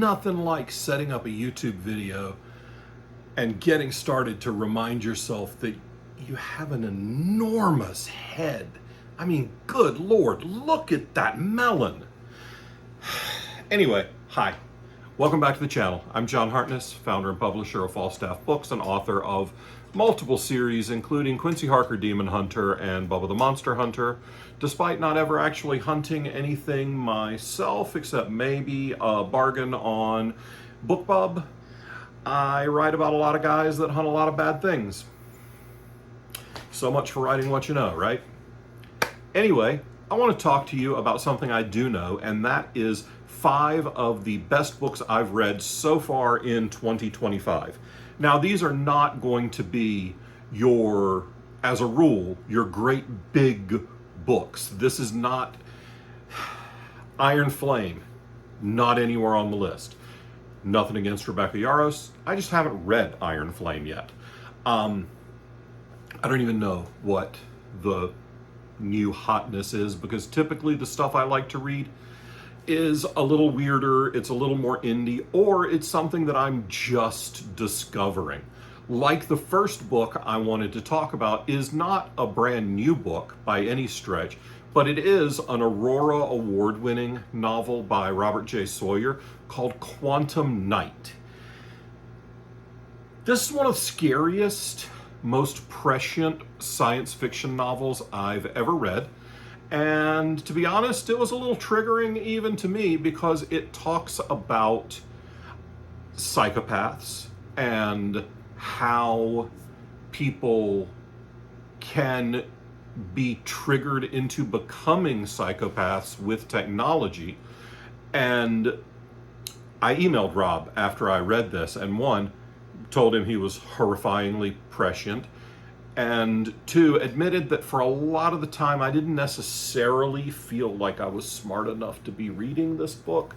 nothing like setting up a YouTube video and getting started to remind yourself that you have an enormous head. I mean, good Lord, look at that melon. Anyway, hi. Welcome back to the channel. I'm John Hartness, founder and publisher of Falstaff Books and author of multiple series, including Quincy Harker Demon Hunter and Bubba the Monster Hunter. Despite not ever actually hunting anything myself, except maybe a bargain on BookBub, I write about a lot of guys that hunt a lot of bad things. So much for writing what you know, right? Anyway, I want to talk to you about something I do know, and that is 5 of the best books I've read so far in 2025. Now, these are not going to be as a rule, your great big books. This is not Iron Flame, not anywhere on the list. Nothing against Rebecca Yarros. I just haven't read Iron Flame yet. I don't even know what the new hotness is, because typically the stuff I like to read is a little weirder, it's a little more indie, or it's something that I'm just discovering. Like the first book I wanted to talk about is not a brand new book by any stretch, but it is an Aurora Award-winning novel by Robert J. Sawyer called Quantum Night. This is one of the scariest, most prescient science fiction novels I've ever read. And to be honest, it was a little triggering even to me, because it talks about psychopaths and how people can be triggered into becoming psychopaths with technology. And I emailed Rob after I read this, and 1, told him he was horrifyingly prescient, and 2, admitted that for a lot of the time I didn't necessarily feel like I was smart enough to be reading this book,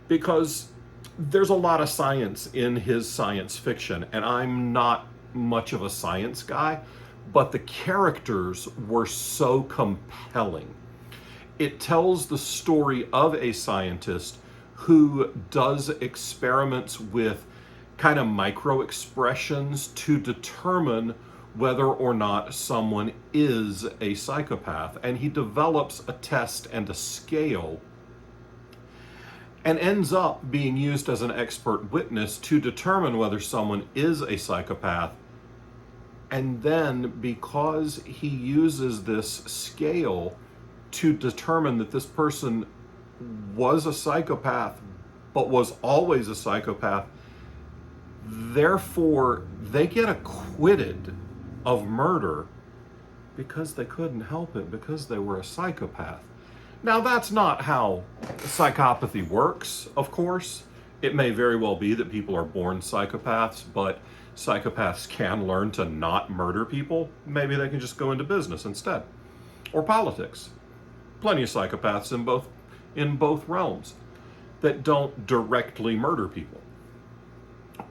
because there's a lot of science in his science fiction, and I'm not much of a science guy, but the characters were so compelling. It tells the story of a scientist who does experiments with kind of micro expressions to determine whether or not someone is a psychopath. And he develops a test and a scale and ends up being used as an expert witness to determine whether someone is a psychopath. And then, because he uses this scale to determine that this person was a psychopath, but was always a psychopath, therefore they get acquitted of murder because they couldn't help it, because they were a psychopath. Now, that's not how psychopathy works, of course. It may very well be that people are born psychopaths, but psychopaths can learn to not murder people. Maybe they can just go into business instead, or politics. Plenty of psychopaths in both realms that don't directly murder people.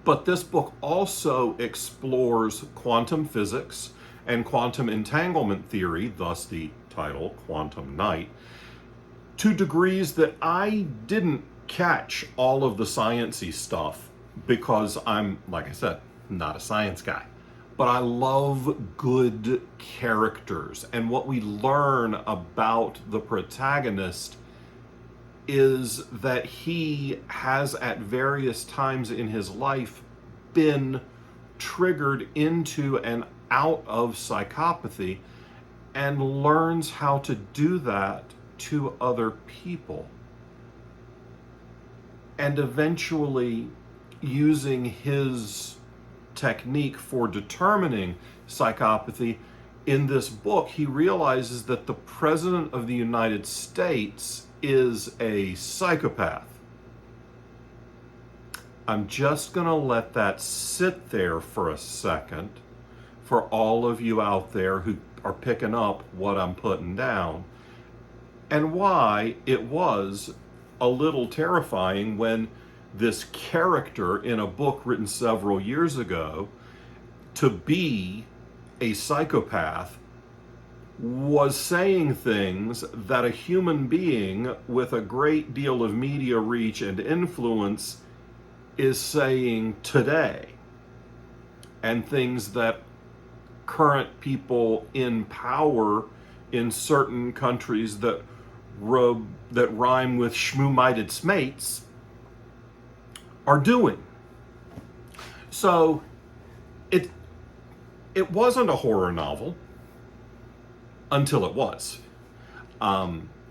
But this book also explores quantum physics and quantum entanglement theory, thus the title, Quantum Night, to degrees that I didn't catch all of the science-y stuff, because I'm, like I said, not a science guy. But I love good characters, and what we learn about the protagonist is that he has at various times in his life been triggered into and out of psychopathy, and learns how to do that to other people. And eventually, using his technique for determining psychopathy, in this book, he realizes that the President of the United States is a psychopath. I'm just going to let that sit there for a second for all of you out there who are picking up what I'm putting down, and why it was a little terrifying when this character in a book written several years ago to be a psychopath was saying things that a human being with a great deal of media reach and influence is saying today, and things that current people in power in certain countries that rhyme with schmoo-minded smates are doing. So it wasn't a horror novel until it was.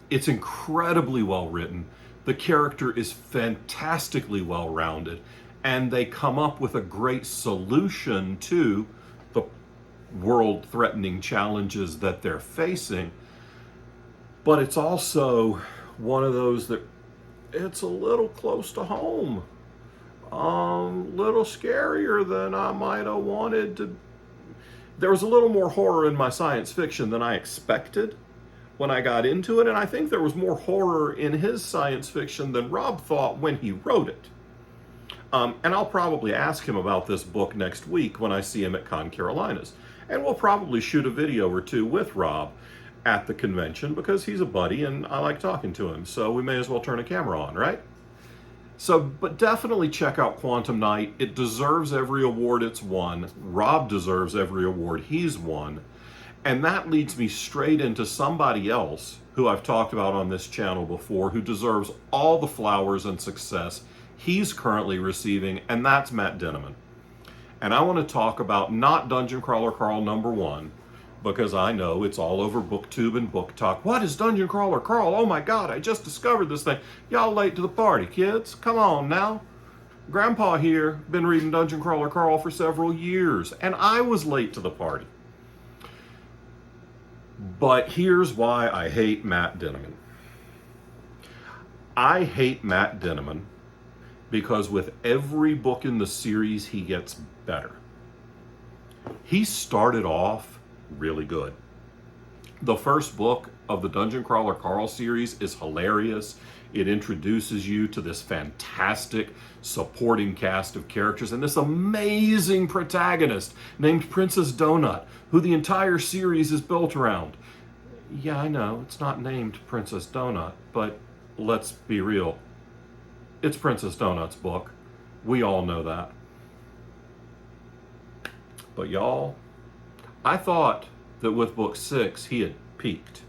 It's incredibly well written. The character is fantastically well rounded, and they come up with a great solution to the world threatening challenges that they're facing. But it's also one of those that it's a little close to home. Little scarier than I might have wanted to. There was a little more horror in my science fiction than I expected when I got into it, and I think there was more horror in his science fiction than Rob thought when he wrote it. And I'll probably ask him about this book next week when I see him at Con Carolinas. And we'll probably shoot a video or two with Rob at the convention because he's a buddy and I like talking to him. So we may as well turn a camera on, right? So, but definitely check out Quantum Night. It deserves every award it's won. Rob deserves every award he's won. And that leads me straight into somebody else who I've talked about on this channel before, who deserves all the flowers and success he's currently receiving, and that's Matt Dinniman. And I want to talk about not Dungeon Crawler Carl #1, because I know it's all over BookTube and Book Talk. What is Dungeon Crawler Carl? Oh my God, I just discovered this thing. Y'all late to the party, kids. Come on now. Grandpa here, been reading Dungeon Crawler Carl for several years, and I was late to the party. But here's why I hate Matt Dinniman. I hate Matt Dinniman because with every book in the series, he gets better. He started off really good. The first book of the Dungeon Crawler Carl series is hilarious. It introduces you to this fantastic supporting cast of characters and this amazing protagonist named Princess Donut, who the entire series is built around. Yeah, I know, it's not named Princess Donut, but let's be real. It's Princess Donut's book. We all know that. But y'all, I thought that with book 6, he had peaked.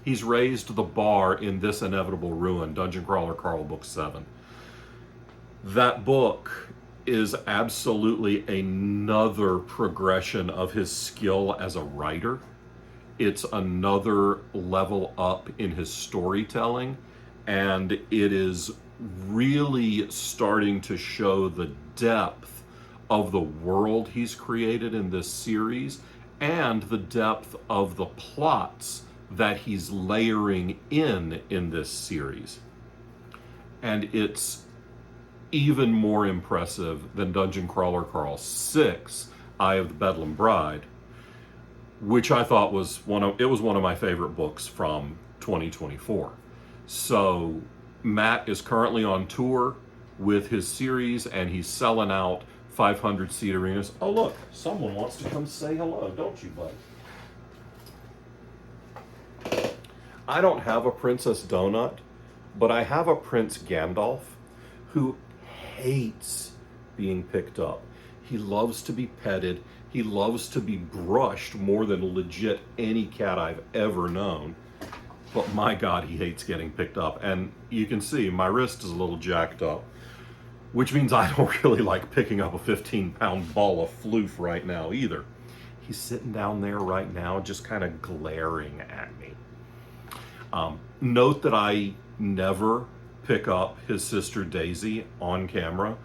He's raised the bar in This Inevitable Ruin, Dungeon Crawler Carl book 7. That book is absolutely another progression of his skill as a writer. It's another level up in his storytelling, and it is really starting to show the depth of the world he's created in this series and the depth of the plots that he's layering in this series. And it's even more impressive than Dungeon Crawler Carl 6, Eye of the Bedlam Bride, which I thought was one of my favorite books from 2024. So Matt is currently on tour with his series and he's selling out 500-seat arenas. Oh look, someone wants to come say hello, don't you, bud? I don't have a Princess Donut, but I have a Prince Gandalf who hates being picked up. He loves to be petted. He loves to be brushed more than legit any cat I've ever known. But my God, he hates getting picked up. And you can see my wrist is a little jacked up, which means I don't really like picking up a 15-pound ball of floof right now either. He's sitting down there right now just kind of glaring at me. Note that I never pick up his sister Daisy on camera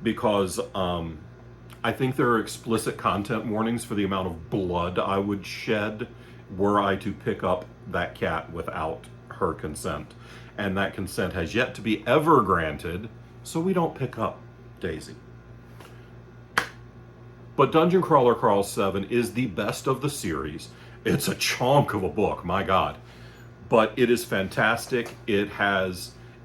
because I think there are explicit content warnings for the amount of blood I would shed were I to pick up that cat without her consent. And that consent has yet to be ever granted, so we don't pick up Daisy. But Dungeon Crawler Carl 7 is the best of the series. It's a chunk of a book, my God. But it is fantastic. It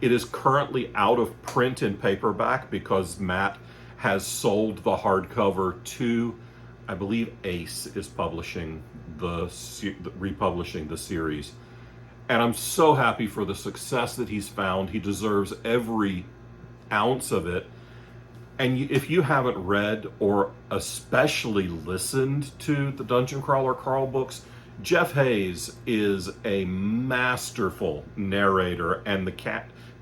is currently out of print in paperback because Matt has sold the hardcover to, I believe Ace is publishing republishing the series. And I'm so happy for the success that he's found. He deserves every ounce of it. And if you haven't read or especially listened to the Dungeon Crawler Carl books, Jeff Hayes is a masterful narrator, and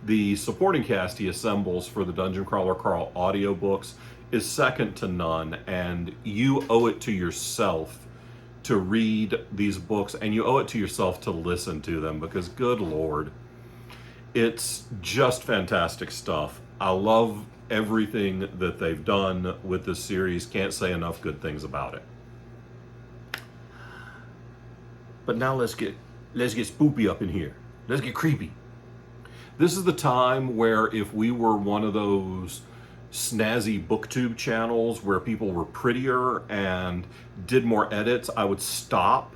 the supporting cast he assembles for the Dungeon Crawler Carl audiobooks is second to none, and you owe it to yourself to read these books, and you owe it to yourself to listen to them, because good Lord, it's just fantastic stuff. I love everything that they've done with this series. Can't say enough good things about it. But now let's get spoopy up in here. Let's get creepy. This is the time where if we were one of those snazzy booktube channels where people were prettier and did more edits, I would stop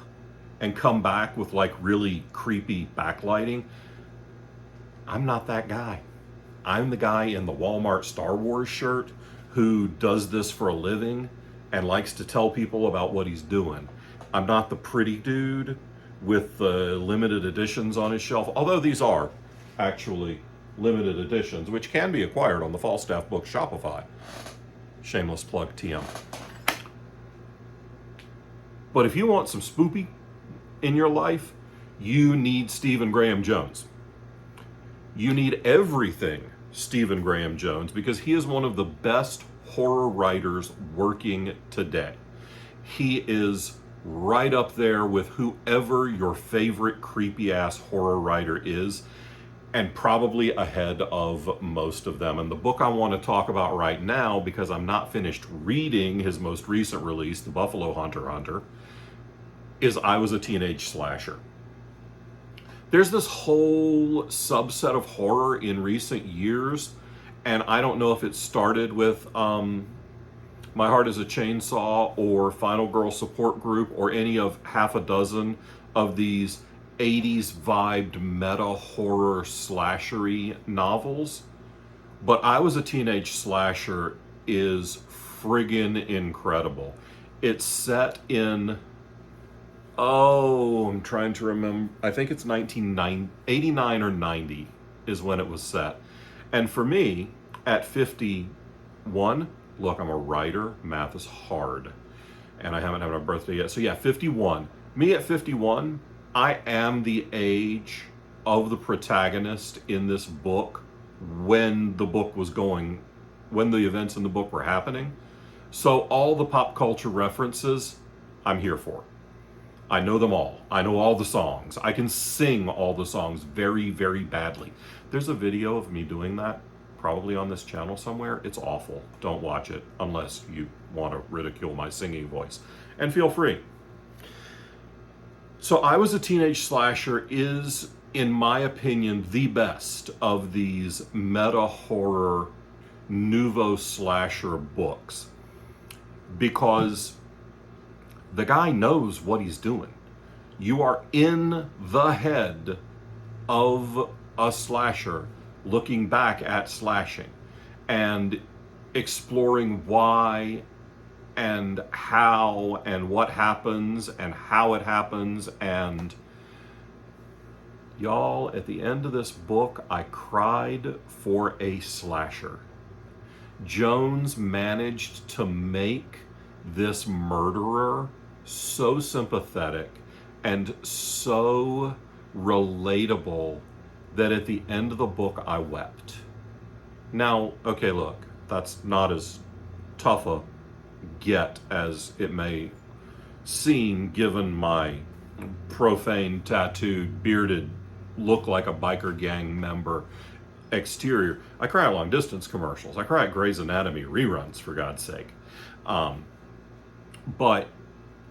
and come back with like really creepy backlighting. I'm not that guy. I'm the guy in the Walmart Star Wars shirt who does this for a living and likes to tell people about what he's doing. I'm not the pretty dude with the limited editions on his shelf, although these are actually limited editions, which can be acquired on the Falstaff Books Shopify. Shameless plug, TM. But if you want some spoopy in your life, you need Stephen Graham Jones. You need everything Stephen Graham Jones, because he is one of the best horror writers working today. He is right up there with whoever your favorite creepy ass horror writer is, and probably ahead of most of them. And the book I want to talk about right now, because I'm not finished reading his most recent release, The Buffalo Hunter, is I Was a Teenage Slasher. There's this whole subset of horror in recent years, and I don't know if it started with My Heart is a Chainsaw or Final Girl Support Group or any of half a dozen of these 80s vibed meta horror slashery novels, but I Was a Teenage Slasher is friggin' incredible. It's set in, I'm trying to remember, I think it's 1989 or 90 is when it was set. And for me, at 51, look, I'm a writer, math is hard, and I haven't had my birthday yet. So yeah, 51. Me at 51, I am the age of the protagonist in this book when the book was going, when the events in the book were happening. So all the pop culture references, I'm here for. I know them all. I know all the songs. I can sing all the songs very, very badly. There's a video of me doing that, probably on this channel somewhere. It's awful. Don't watch it unless you want to ridicule my singing voice. And feel free. So I Was a Teenage Slasher is, in my opinion, the best of these meta horror nouveau slasher books, because the guy knows what he's doing. You are in the head of a slasher looking back at slashing and exploring why and how and what happens and how it happens. And y'all, at the end of this book, I cried for a slasher. Jones managed to make this murderer so sympathetic and so relatable that at the end of the book I wept. Now, okay, look, that's not as tough a get as it may seem given my profane, tattooed, bearded, look like a biker gang member exterior. I cry at long distance commercials. I cry at Grey's Anatomy reruns, for God's sake. But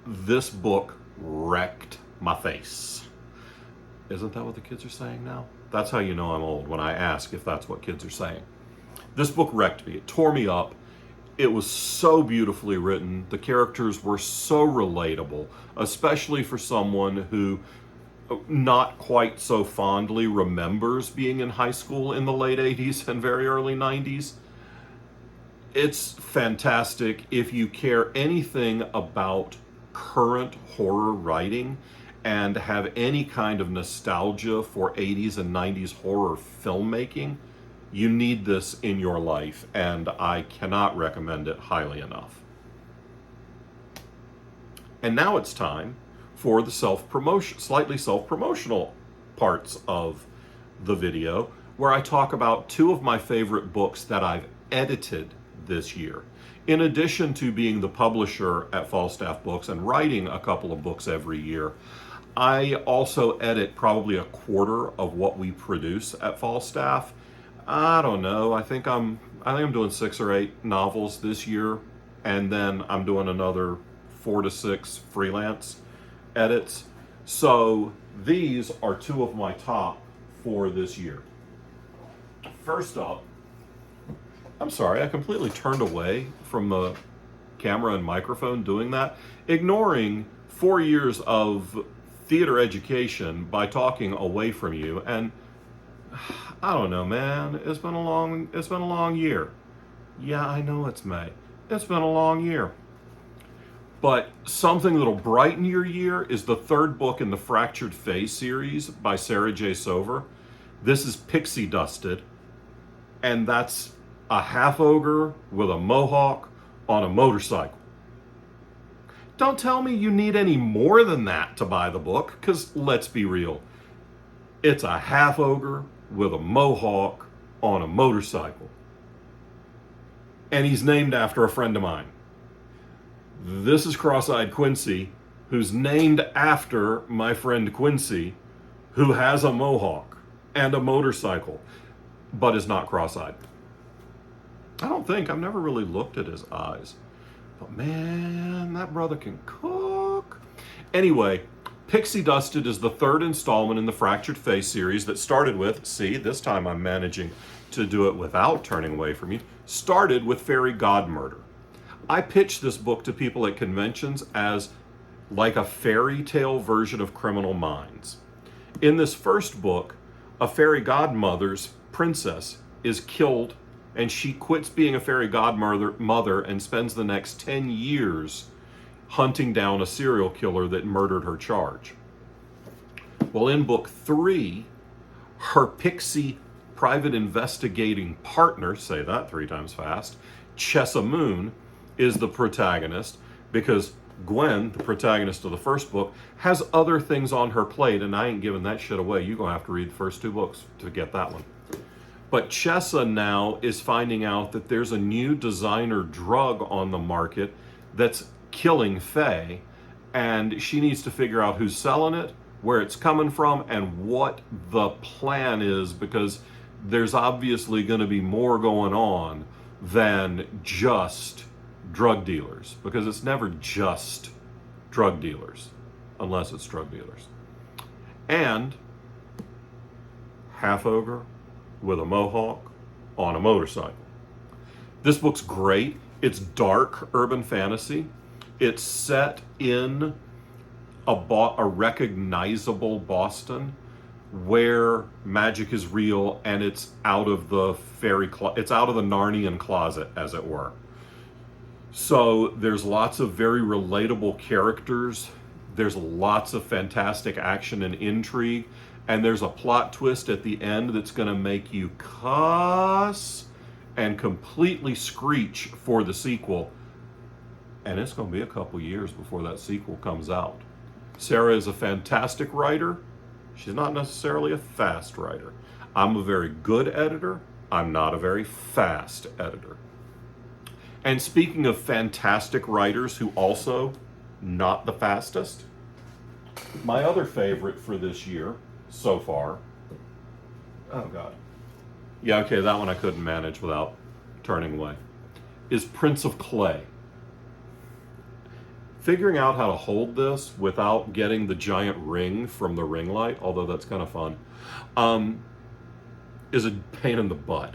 this book wrecked my face. Isn't that what the kids are saying now? That's how you know I'm old, when I ask if that's what kids are saying. This book wrecked me. It tore me up. It was so beautifully written. The characters were so relatable, especially for someone who not quite so fondly remembers being in high school in the late 80s and very early 90s. It's fantastic. If you care anything about current horror writing and have any kind of nostalgia for 80s and 90s horror filmmaking, You need this in your life, and I cannot recommend it highly enough. And now it's time for the slightly self-promotional parts of the video, where I talk about two of my favorite books that I've edited this year. In addition to being the publisher at Falstaff Books and writing a couple of books every year, I also edit probably a quarter of what we produce at Falstaff. I don't know. I think I'm doing 6 or 8 novels this year, and then I'm doing another 4 to 6 freelance edits. So these are two of my top for this year. First up, I'm sorry, I completely turned away from the camera and microphone doing that, ignoring 4 years of theater education by talking away from you. And I don't know, man, it's been a long year. Yeah, I know it's May. It's been a long year. But something that'll brighten your year is the third book in the Fractured Fae series by Sarah J. Sover. This is Pixie Dusted, and that's a half ogre with a mohawk on a motorcycle. Don't tell me you need any more than that to buy the book, because let's be real. It's a half ogre with a mohawk on a motorcycle. And he's named after a friend of mine. This is Cross-Eyed Quincy, who's named after my friend Quincy, who has a mohawk and a motorcycle, but is not cross-eyed. I've never really looked at his eyes. But man, that brother can cook. Anyway, Pixie Dusted is the third installment in the Fractured Fae series that started with, see, this time I'm managing to do it without turning away from you, started with Fairy Godmurder. I pitched this book to people at conventions as like a fairy tale version of Criminal Minds. In this first book, a fairy godmother's princess is killed, and she quits being a fairy godmother and spends the next 10 years hunting down a serial killer that murdered her charge. Well, in book 3, her pixie private investigating partner, say that 3 times fast, Chessa Moon, is the protagonist, because Gwen, the protagonist of the first book, has other things on her plate, and I ain't giving that shit away. You're going to have to read the first 2 books to get that one. But Chessa now is finding out that there's a new designer drug on the market that's killing Fae, and she needs to figure out who's selling it, where it's coming from, and what the plan is, because there's obviously going to be more going on than just drug dealers, because it's never just drug dealers unless it's drug dealers. And half ogre with a mohawk on a motorcycle. This book's great. It's dark urban fantasy. It's set in a recognizable Boston where magic is real, and it's out of the it's out of the Narnian closet, as it were. So there's lots of very relatable characters. There's lots of fantastic action and intrigue. And there's a plot twist at the end that's going to make you cuss and completely screech for the sequel. And it's going to be a couple years before that sequel comes out. Sarah is a fantastic writer. She's not necessarily a fast writer. I'm a very good editor. I'm not a very fast editor. And speaking of fantastic writers who also not the fastest, my other favorite for this year so far, oh God. Yeah, okay, that one I couldn't manage without turning away, is Prince of Clay. Figuring out how to hold this without getting the giant ring from the ring light, although that's kind of fun, is a pain in the butt.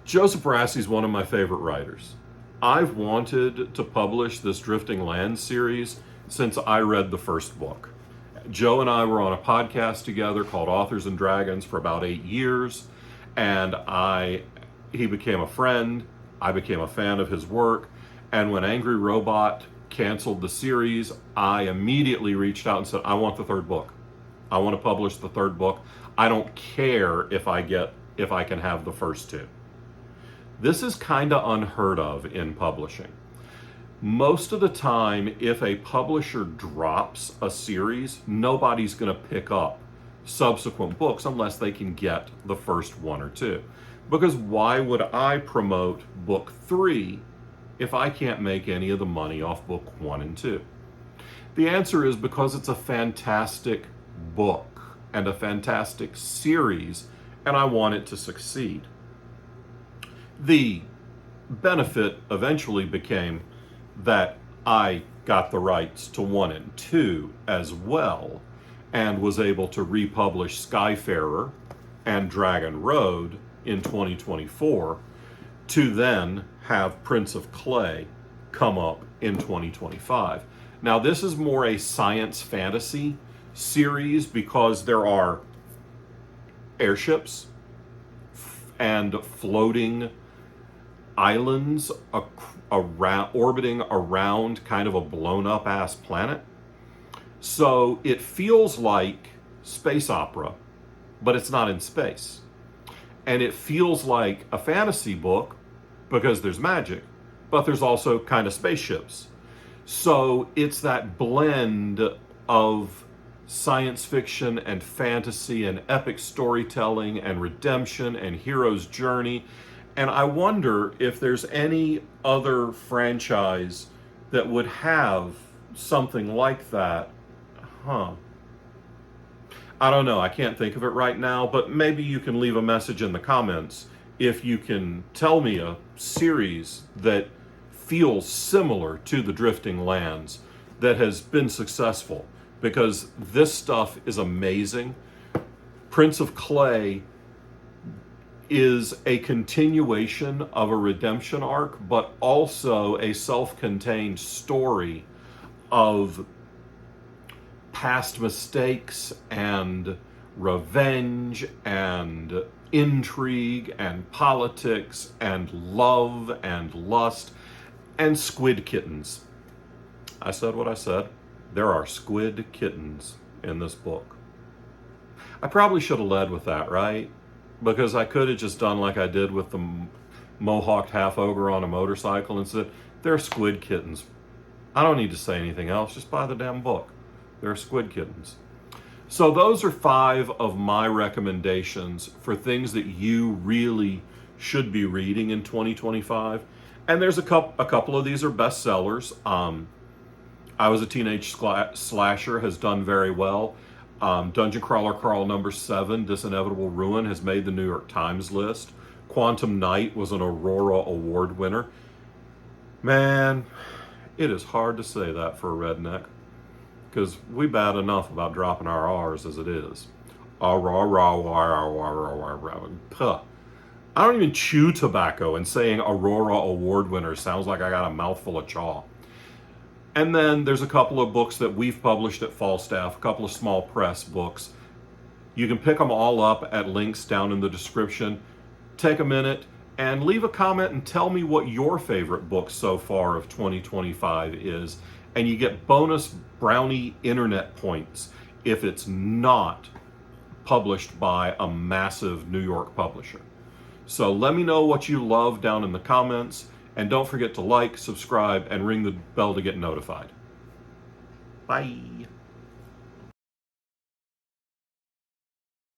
Joseph Rassi is one of my favorite writers. I've wanted to publish this Drifting Lands series since I read the first book. Joe and I were on a podcast together called Authors and Dragons for about 8 years, and he became a friend. I became a fan of his work, and when Angry Robot canceled the series, I immediately reached out and said, I want the third book. I want to publish the third book. I don't care if I get if I can have the first two. This is kind of unheard of in publishing. Most of the time, if a publisher drops a series, nobody's going to pick up subsequent books unless they can get the first one or two. Because why would I promote book 3 if I can't make any of the money off book 1 and 2? The answer is because it's a fantastic book and a fantastic series, and I want it to succeed. The benefit eventually became that I got the rights to 1 and 2 as well, and was able to republish Skyfarer and Dragon Road in 2024, to then have Prince of Clay come up in 2025. Now, this is more a science fantasy series because there are airships and floating islands orbiting around kind of a blown up ass planet. So it feels like space opera, but it's not in space. And it feels like a fantasy book because there's magic, but there's also kind of spaceships. So it's that blend of science fiction and fantasy and epic storytelling and redemption and hero's journey. And I wonder if there's any other franchise that would have something like that. I don't know. I can't think of it right now, but maybe you can leave a message in the comments if you can tell me a series that feels similar to The Drifting Lands that has been successful, because this stuff is amazing. Prince of Clay is a continuation of a redemption arc, but also a self-contained story of past mistakes and revenge and intrigue and politics and love and lust and squid kittens. I said what I said. There are squid kittens in this book. I probably should have led with that, right? Because I could have just done like I did with the mohawked half ogre on a motorcycle and said, they're squid kittens. I don't need to say anything else. Just buy the damn book. They're squid kittens. So those are 5 of my recommendations for things that you really should be reading in 2025. And there's a couple of these are bestsellers. I Was a Teenage Slasher has done very well. Dungeon Crawler Carl #7, This Inevitable Ruin, has made the New York Times list. Quantum Night was an Aurora Award winner. Man, it is hard to say that for a redneck, because we bad enough about dropping our R's as it is. I don't even chew tobacco, and saying Aurora Award winner sounds like I got a mouthful of chaw. And then there's a couple of books that we've published at Falstaff, a couple of small press books. You can pick them all up at links down in the description. Take a minute and leave a comment and tell me what your favorite book so far of 2025 is. And you get bonus brownie internet points if it's not published by a massive New York publisher. So let me know what you love down in the comments. And don't forget to like, subscribe, and ring the bell to get notified. Bye.